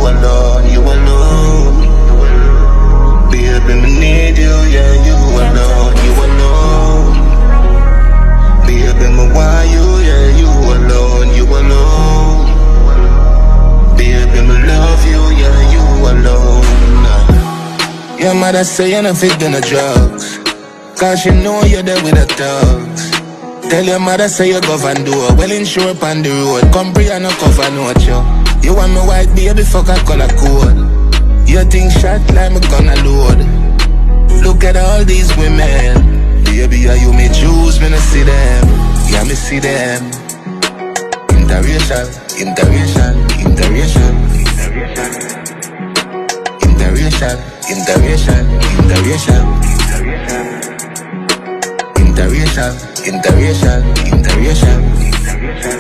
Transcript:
alone, you alone. Baby, me need you, yeah, you alone, you alone. Baby, me want you, yeah, you alone, you alone. Baby, me love you, yeah, you alone. Your mother say you're not fit in the drugs, cause she know you're there with the thugs. Tell your mother say you go and do it. Well insured on the road. Come pray and no cover note you. You want me white baby, fuck a color code. You think shot like me gonna load. Look at all these women. Baby, yeah, you may choose me to see them. Yeah, me see them. Interracial, interracial, interracial, interracial, interracial, interracial, interracial, interracial, interracial, interracial.